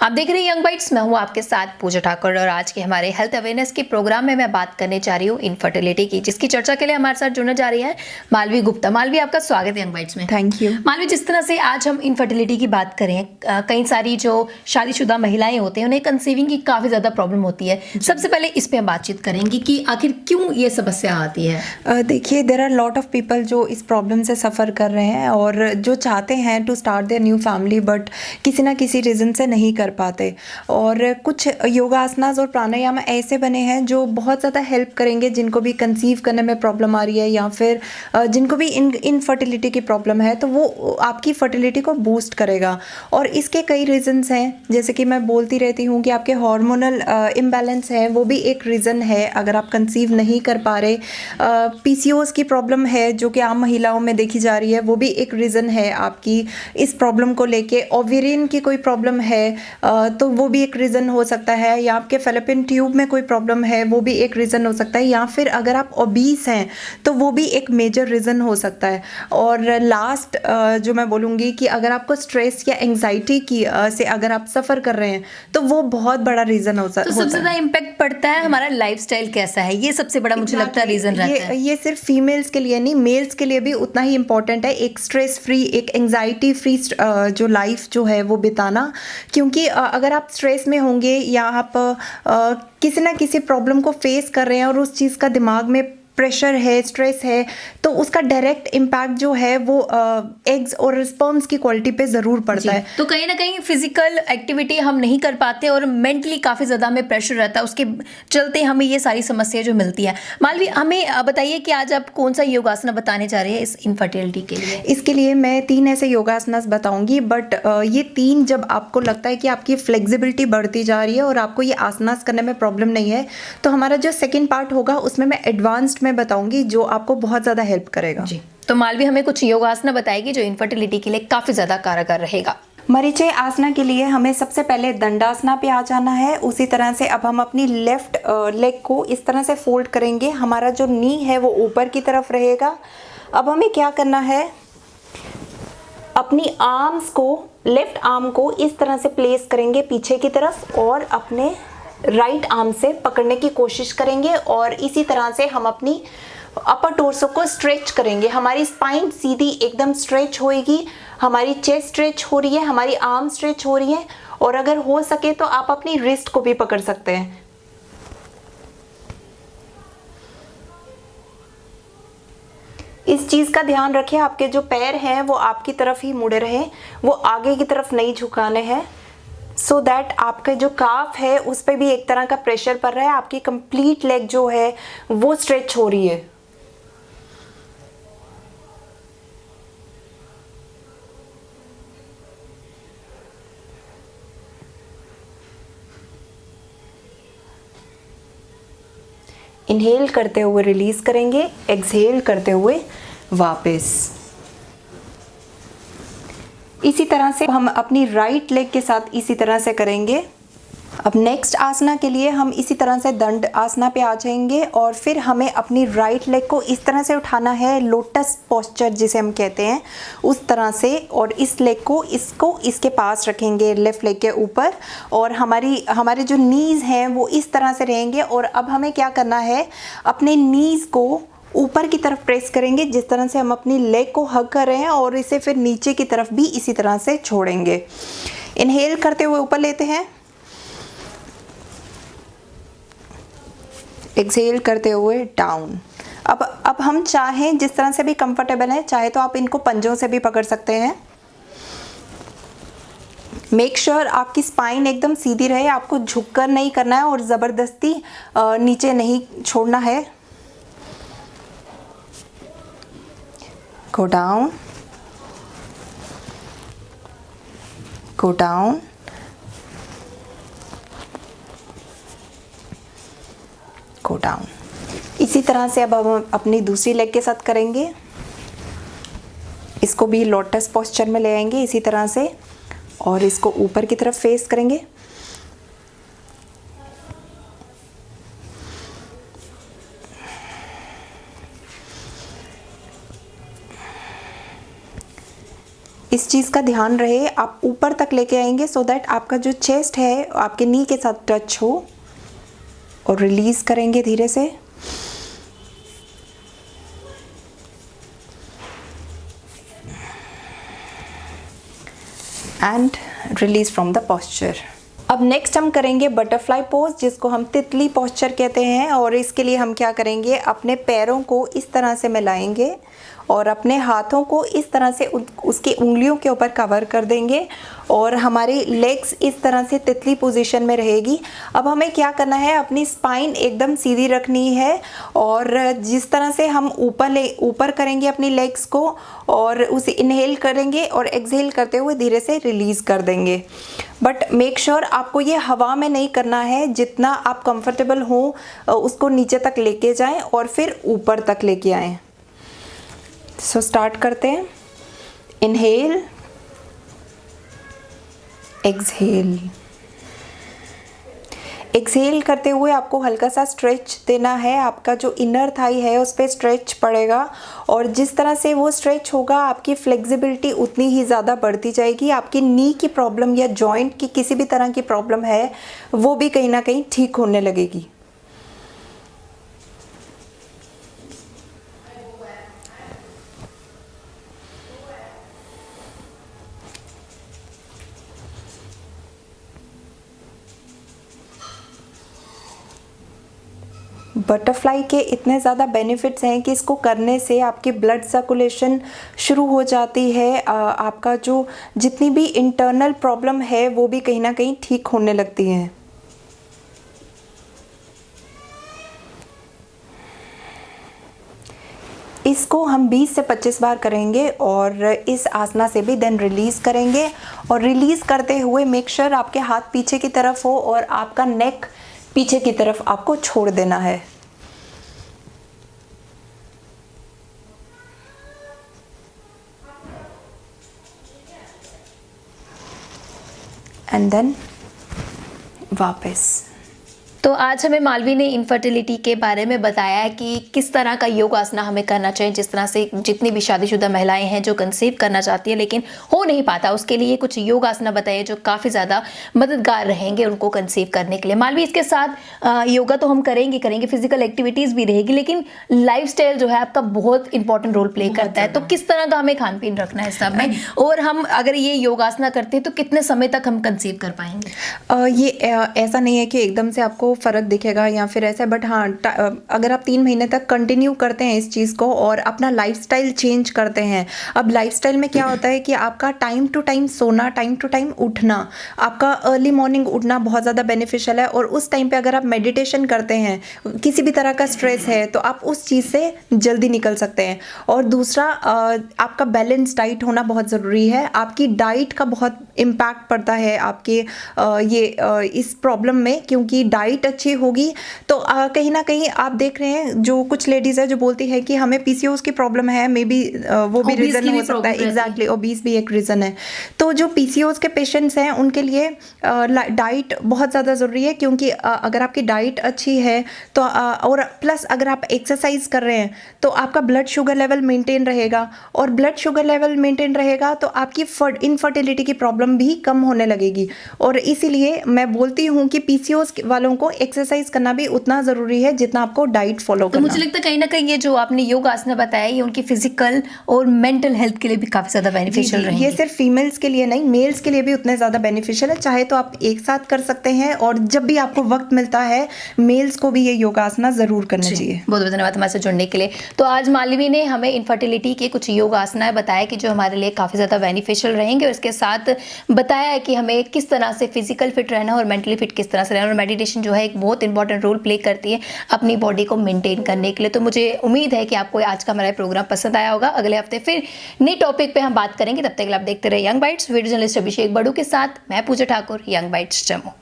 आप देख रहे हैं यंग बाइट्स। मैं हूं आपके साथ पूजा ठाकुर और आज के हमारे हेल्थ अवेयरनेस के प्रोग्राम में मैं बात करने जा रही हूं इनफर्टिलिटी की, जिसकी चर्चा के लिए हमारे साथ जुड़ने जा रही है मालवी गुप्ता। मालवी, आपका स्वागत है यंग बाइट्स में। Thank you. मालवी, जिस तरह से आज हम इनफर्टिलिटी की बात करें, कई सारी जो शादीशुदा महिलाएं होते हैं उन्हें कंसीविंग की काफ़ी ज़्यादा प्रॉब्लम होती है। सबसे पहले इस पर हम बातचीत करेंगे कि आखिर क्यों ये समस्या आती है। देखिए, there are lot of people जो इस प्रॉब्लम से सफ़र कर रहे हैं और जो चाहते हैं to start their new family, but किसी ना किसी रीज़न से नहीं कर पाते। और कुछ योगासनास और प्राणायाम ऐसे बने हैं जो बहुत ज़्यादा हेल्प करेंगे जिनको भी कंसीव करने में प्रॉब्लम आ रही है या फिर जिनको भी इनफर्टिलिटी की प्रॉब्लम है, तो वो आपकी फर्टिलिटी को बूस्ट करेगा। और इसके कई रीज़न्स हैं, जैसे कि मैं बोलती रहती हूँ कि आपके हार्मोनल इम्बैलेंस है, वो भी एक रीज़न है अगर आप कंसीव नहीं कर पा रहे। पीसीओएस की प्रॉब्लम है जो कि आम महिलाओं में देखी जा रही है, वो भी एक रीज़न है आपकी इस प्रॉब्लम को लेके। ओवेरियन की कोई प्रॉब्लम है तो वो भी एक रीज़न हो सकता है, या आपके फेलोपियन ट्यूब में कोई प्रॉब्लम है वो भी एक रीज़न हो सकता है, या फिर अगर आप ओबीस हैं तो वो भी एक मेजर रीज़न हो सकता है। और लास्ट जो मैं बोलूँगी कि अगर आपको स्ट्रेस या एंग्जाइटी की से अगर आप सफ़र कर रहे हैं तो वो बहुत बड़ा रीज़न हो सकता है। तो सबसे ज़्यादा इम्पैक्ट पड़ता है हमारा लाइफस्टाइल कैसा है, ये सबसे बड़ा मुझे लगता है रीज़न रहता है। ये सिर्फ फीमेल्स के लिए नहीं, मेल्स के लिए भी उतना ही इम्पोर्टेंट है। एक स्ट्रेस फ्री, एक एंग्जाइटी फ्री जो लाइफ जो है वो बिताना, क्योंकि अगर आप स्ट्रेस में होंगे या आप किसी ना किसी प्रॉब्लम को फेस कर रहे हैं और उस चीज़ का दिमाग में प्रेशर है, स्ट्रेस है, तो उसका डायरेक्ट इम्पैक्ट जो है वो एग्स और स्पर्म्स की क्वालिटी पे ज़रूर पड़ता है। तो कहीं ना कहीं फिजिकल एक्टिविटी हम नहीं कर पाते और मेंटली काफ़ी ज़्यादा हमें प्रेशर रहता है, उसके चलते हमें ये सारी समस्याएं जो मिलती है। मालवी, हमें बताइए कि आज आप कौन सा योगासना बताने जा रहे हैं इस इनफर्टिलिटी के लिए। इसके लिए मैं 3 ऐसे योगासनास बताऊंगी, बट ये 3 जब आपको लगता है कि आपकी फ्लेक्सिबिलिटी बढ़ती जा रही है और आपको ये आसनास करने में प्रॉब्लम नहीं है, तो हमारा जो सेकेंड पार्ट होगा उसमें मैं एडवांस्ड में बताऊंगी जो आपको बहुत ज़्यादा हेल्प करेगा। जी, तो मालवी हमें कुछ योगासना बताएगी जो इनफर्टिलिटी के लिए काफ़ी ज़्यादा कारगर रहेगा। मरीचिका आसना के लिए हमें सबसे पहले दंडासना पे आ जाना है। उसी तरह से अब हम अपनी लेफ्ट लेग को इस तरह से फोल्ड करेंगे, हमारा जो नी है वो ऊपर की तरफ रहेगा। अब हमें क्या करना है, अपनी आर्म्स को, लेफ्ट आर्म को इस तरह से प्लेस करेंगे पीछे की तरफ और अपने राइट आर्म से पकड़ने की कोशिश करेंगे। और इसी तरह से हम अपनी अपर टोर्सो को स्ट्रेच करेंगे। हमारी स्पाइन सीधी एकदम स्ट्रेच होएगी, हमारी चेस्ट स्ट्रेच हो रही है, हमारी आर्म स्ट्रेच हो रही है। और अगर हो सके तो आप अपनी रिस्ट को भी पकड़ सकते हैं। इस चीज़ का ध्यान रखें, आपके जो पैर हैं वो आपकी तरफ ही मुड़े रहें, वो आगे की तरफ नहीं झुकाने हैं, सो दैट आपका जो काफ है उस पर भी एक तरह का प्रेशर पड़ रहा है, आपकी कंप्लीट लेग जो है वो स्ट्रेच हो रही है। इनहेल करते हुए रिलीज करेंगे, एक्सहेल करते हुए वापस। इसी तरह से हम अपनी राइट लेग के साथ इसी तरह से करेंगे। अब नेक्स्ट आसना के लिए हम इसी तरह से दंड आसना पे आ जाएंगे और फिर हमें अपनी राइट लेग को इस तरह से उठाना है, लोटस पोस्चर जिसे हम कहते हैं उस तरह से। और इस लेग को इसके पास रखेंगे, लेफ्ट लेग के ऊपर, और हमारे जो नीज़ हैं वो इस तरह से रहेंगे। और अब हमें क्या करना है, अपने नीज़ को ऊपर की तरफ प्रेस करेंगे जिस तरह से हम अपनी लेग को हग कर रहे हैं, और इसे फिर नीचे की तरफ भी इसी तरह से छोड़ेंगे। इनहेल करते हुए ऊपर लेते हैं, एक्सहेल करते हुए डाउन। अब हम चाहें जिस तरह से भी कंफर्टेबल है, चाहे तो आप इनको पंजों से भी पकड़ सकते हैं। मेक श्योर आपकी स्पाइन एकदम सीधी रहे, आपको झुककर नहीं करना है और ज़बरदस्ती नीचे नहीं छोड़ना है। Go down, go down, go down. इसी तरह से अब हम अपनी दूसरी लेग के साथ करेंगे। इसको भी लोटस पोस्चर में ले आएंगे इसी तरह से, और इसको ऊपर की तरफ फेस करेंगे। इस इस चीज़ का ध्यान रहे, आप ऊपर तक लेके आएंगे सो दैट आपका जो चेस्ट है आपके नी के साथ टच हो, और रिलीज़ करेंगे धीरे से। And release from the posture. अब नेक्स्ट हम करेंगे बटरफ्लाई पोज, जिसको हम तितली पोस्चर कहते हैं। और इसके लिए हम क्या करेंगे, अपने पैरों को इस तरह से मिलाएंगे और अपने हाथों को इस तरह से उसकी उंगलियों के ऊपर कवर कर देंगे, और हमारी लेग्स इस तरह से तितली पोजीशन में रहेगी। अब हमें क्या करना है, अपनी स्पाइन एकदम सीधी रखनी है, और जिस तरह से हम ऊपर करेंगे अपनी लेग्स को, और उसे इनहेल करेंगे और एक्सहेल करते हुए धीरे से रिलीज़ कर देंगे। बट मेक श्योर आपको ये हवा में नहीं करना है, जितना आप कंफर्टेबल हो उसको नीचे तक लेके जाएं और फिर ऊपर तक लेके आएं। सो स्टार्ट करते हैं। Inhale, exhale. एक्सहेल करते हुए आपको हल्का सा स्ट्रेच देना है, आपका जो इनर थाई है उस पर स्ट्रेच पड़ेगा, और जिस तरह से वो स्ट्रेच होगा आपकी फ्लेक्सिबिलिटी उतनी ही ज़्यादा बढ़ती जाएगी। आपकी नी की प्रॉब्लम या जॉइंट की किसी भी तरह की प्रॉब्लम है वो भी कहीं ना कहीं ठीक होने लगेगी। बटरफ्लाई के इतने ज़्यादा बेनिफिट्स हैं कि इसको करने से आपकी ब्लड सर्कुलेशन शुरू हो जाती है, आपका जो जितनी भी इंटरनल प्रॉब्लम है वो भी कहीं ना कहीं ठीक होने लगती हैं। इसको हम 20 से 25 बार करेंगे, और इस आसना से भी देन रिलीज़ करेंगे। और रिलीज़ करते हुए मेक श्योर आपके हाथ पीछे की तरफ हो और आपका नेक पीछे की तरफ आपको छोड़ देना है। एंड देन वापस। तो आज हमें मालवी ने इनफर्टिलिटी के बारे में बताया कि किस तरह का योग आसना हमें करना चाहिए, जिस तरह से जितनी भी शादीशुदा महिलाएं हैं जो कंसीव करना चाहती है लेकिन हो नहीं पाता, उसके लिए कुछ योग आसना बताइए जो काफ़ी ज़्यादा मददगार रहेंगे उनको कंसीव करने के लिए। मालवी, इसके साथ योगा तो हम करेंगे, फिजिकल एक्टिविटीज़ भी रहेगी, लेकिन लाइफस्टाइल जो है आपका बहुत इंपॉर्टेंट रोल प्ले करता है। तो किस तरह का हमें खान पीन रखना है सब में, और हम अगर ये योगासना करते हैं तो कितने समय तक हम कंसीव कर पाएंगे? ये ऐसा नहीं है कि एकदम से आपको फ़र्क दिखेगा या फिर ऐसा, बट हाँ अगर आप 3 महीने तक कंटिन्यू करते हैं इस चीज़ को और अपना लाइफस्टाइल चेंज करते हैं। अब लाइफस्टाइल में क्या होता है कि आपका टाइम टू टाइम सोना, टाइम टू टाइम उठना, आपका अर्ली मॉर्निंग उठना बहुत ज़्यादा बेनिफिशियल है। और उस टाइम पे अगर आप मेडिटेशन करते हैं, किसी भी तरह का स्ट्रेस है तो आप उस चीज़ से जल्दी निकल सकते हैं। और दूसरा आपका बैलेंस डाइट होना बहुत ज़रूरी है। आपकी डाइट का बहुत इम्पैक्ट पड़ता है आपके इस प्रॉब्लम में, क्योंकि डाइट अच्छी होगी तो कहीं ना कहीं आप देख रहे हैं जो कुछ लेडीज़ है जो बोलती है कि हमें पीसीओएस की प्रॉब्लम है, मे बी वो भी रीज़न हो सकता है। एग्जैक्टली, ओबीस भी एक रीज़न है। तो जो पीसीओएस के पेशेंट्स हैं उनके लिए डाइट बहुत ज़्यादा ज़रूरी है, क्योंकि अगर आपकी डाइट अच्छी है तो और प्लस अगर आप एक्सरसाइज कर रहे हैं तो आपका ब्लड शुगर लेवल मेंटेन रहेगा, और ब्लड शुगर लेवल मेंटेन रहेगा तो आपकी इनफर्टिलिटी की प्रॉब्लम भी कम होने लगेगी। और इसीलिए मैं बोलती हूँ कि पीसीओएस वालों को एक्सरसाइज करना भी उतना ज़रूरी है जितना आपको डाइट फॉलो करना। तो मुझे लगता है कहीं ना कहीं ये जो आपने योग आसना बताया ये उनकी फिजिकल और मेंटल हेल्थ के लिए भी काफ़ी ज़्यादा बेनिफिशियल रहेंगे। ये सिर्फ फीमेल्स के लिए नहीं, मेल्स के लिए भी उतने ज़्यादा बेनिफिशियल है। चाहे तो आप एक साथ कर सकते हैं, और जब भी आपको वक्त मिलता है मेल्स को भी ये योग आसना ज़रूर करना चाहिए। बहुत बहुत धन्यवाद हमारे साथ जुड़ने के लिए। तो आज मालवी ने हमें इनफर्टिलिटी के कुछ योग आसना बताया कि जो हमारे लिए काफ़ी ज़्यादा बेनिफिशियल रहेंगे, और इसके साथ बताया है कि हमें किस तरह से फिजिकल फिट रहना और मेंटली फिट किस तरह से रहना, और मेडिटेशन जो है एक बहुत इंपॉर्टेंट रोल प्ले करती है अपनी बॉडी को मेंटेन करने के लिए। तो मुझे उम्मीद है कि आपको आज का हमारा प्रोग्राम पसंद आया होगा। अगले हफ्ते फिर नए टॉपिक पे हम बात करेंगे, तब तक आप देखते रहे यंग बाइट्स। वीडियो जर्नलिस्ट अभिषेक बड़ू के साथ मैं पूजा ठाकुर, यंग बाइट्स जम्मू।